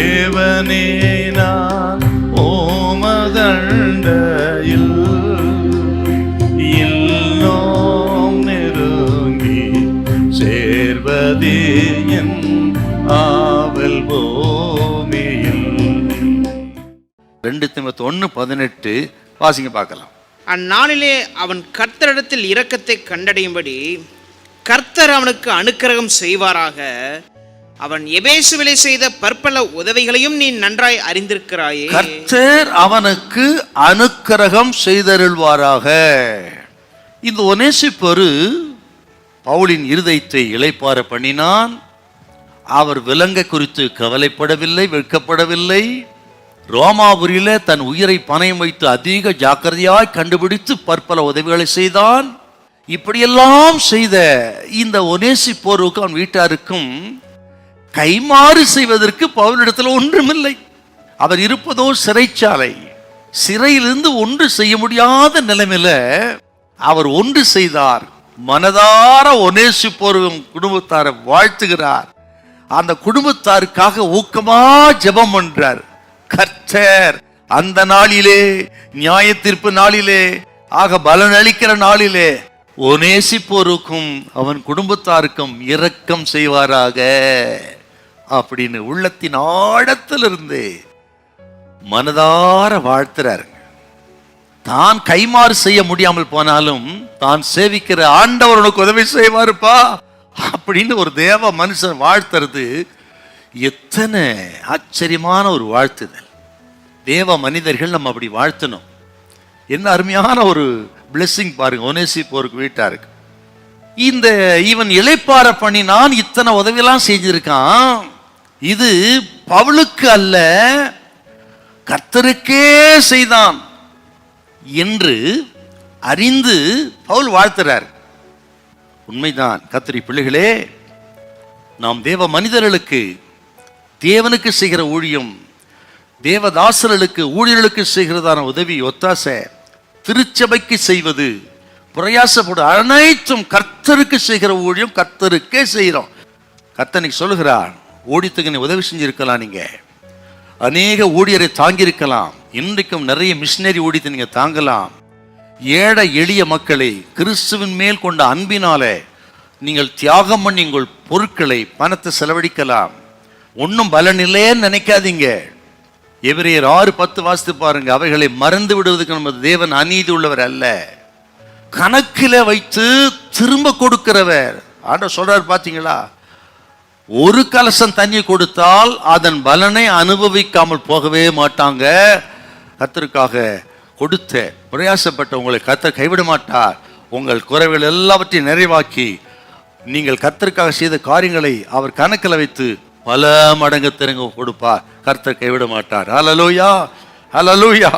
தேவனே நான் ஓமதண்டையில் இன்னும் நெருங்கி சேர்வதே என் ஆவல் பூமியில். 2 தீமோத்தேயு 1:18 வாசிங்க பார்க்கலாம். அந்நாளிலே அவன் கர்த்தரிடத்தில் இரக்கத்தை கண்டடையும்படி கர்த்தர் அவனுக்கு அனுக்கிரகம் செய்வாராக. அவன் எபேசுவிலே செய்த பற்பல உதவிகளையும் நீ நன்றாய் அறிந்திருக்கிறாயே. கர்த்தர் அவனுக்கு அனுக்கிரகம் செய்தருள்வாராக. இந்த ஒநேசிப்போரு பவுலின் இருதயத்தை இளைப்பாற பண்ணினான். அவர் விலங்க குறித்து கவலைப்படவில்லை, வெட்கப்படவில்லை. ரோமாபுரியில தன் உயிரை பணயம் வைத்து அதிக ஜாக்கிரதையாய் கண்டுபிடித்து பற்பல உதவிகளை செய்தான். இப்படியெல்லாம் செய்த இந்த ஒநேசிப்போருக்கு அவன் வீட்டாருக்கும் கைமாறு செய்வதற்கு பவுலிடத்தில் ஒன்றுமில்லை. அவர் இருப்பதோ சிறைச்சாலை. சிறையிலிருந்து ஒன்று செய்ய முடியாத நிலைமையில அவர் ஒன்று செய்தார். மனதார ஒநேசிப்போரும் குடும்பத்தாரை வாழ்த்துகிறார். அந்த குடும்பத்தாருக்காக ஊக்கமா ஜெபம் பண்றார். கர்த்தர் அந்த நாளிலே, நியாய தீர்ப்பு நாளிலே, ஆக பலன் அளிக்கிற நாளிலே ஒநேசிப்போருக்கும் அவன் குடும்பத்தாருக்கும் இரக்கம் செய்வாராக அப்படின்னு உள்ளத்தின் ஆழத்திலிருந்து மனதார வாழ்த்துறாருங்க. தான் கைமாறு செய்ய முடியாமல் போனாலும் தான் சேவிக்கிற ஆண்டவர் உனக்கு உதவி செய்வாருப்பா அப்படின்னு ஒரு தேவ மனுஷன் வாழ்த்துறது எத்தனை ஆச்சரியமான ஒரு வாழ்த்துதல். தேவ மனிதர்கள் நம்ம அப்படி வாழ்த்தணும். என்ன அருமையான ஒரு பிளெஸிங் பாருங்க ஒநேசிப்போருக்கு வீட்டாருக்கு. இந்த இவன் இளைப்பாற பண்ணினான், இத்தனை உதவியெல்லாம் செஞ்சிருக்கான். இது பவுலுக்கு அல்ல, கர்த்தருக்கே செய்தான் என்று அறிந்து பவுல் வாழ்த்துறார். உண்மைதான் கர்த்தருடைய பிள்ளைகளே, நாம் தேவ மனிதர்களுக்கு தேவனுக்கு செய்கிற ஊழியம், தேவதாசர்களுக்கு ஊழியர்களுக்கு செய்கிறதான உதவி ஒத்தாசை, திருச்சபைக்கு செய்வது, பிரயாசப்படும் அனைத்தும் கர்த்தருக்கு செய்கிற ஊழியம் கர்த்தருக்கே செய்கிறோம். கர்த்தனுக்கு சொல்லுகிறார், ஊழியத்துக்கு நீ உதவி செஞ்சிருக்கலாம், நீங்க அநேக ஊழியரை தாங்கியிருக்கலாம், இன்றைக்கும் நிறைய மிஷினரி ஊழியத்தை நீங்க தாங்கலாம். ஏழை எளிய மக்களை கிறிஸ்துவின் மேல் கொண்ட அன்பினாலே நீங்கள் தியாகம் பண்ணி உங்கள் பொருட்களை பணத்தை செலவழிக்கலாம். ஒன்றும் பலன் இல்லைன்னு நினைக்காதீங்க. எபிரேயர் 6:10 வாசித்து பாருங்க. அவைகளை மறந்து விடுவதற்கு நம்ம தேவன் அநீதி உள்ளவர் அல்ல, கணக்கில வைத்து திரும்ப கொடுக்கிறவர். ஆண்டவர் சொல்றாரு பாத்தீங்களா, ஒரு கலசம் தண்ணி கொடுத்தால் அதன் பலனை அனுபவிக்காமல் போகவே மாட்டாங்க. கர்த்தருக்காக கொடுத்த பிரயாசப்பட்ட உங்களை கர்த்தர் கைவிட மாட்டார். உங்கள் குறைகள் எல்லாவற்றையும் நிறைவாக்கி நீங்கள் கர்த்தருக்காக செய்த காரியங்களை அவர் கணக்கில் வைத்து பல மடங்கு திரும்ப கொடுப்பார். கர்த்தர் கைவிட மாட்டார். ஹல்லேலூயா, ஹல்லேலூயா.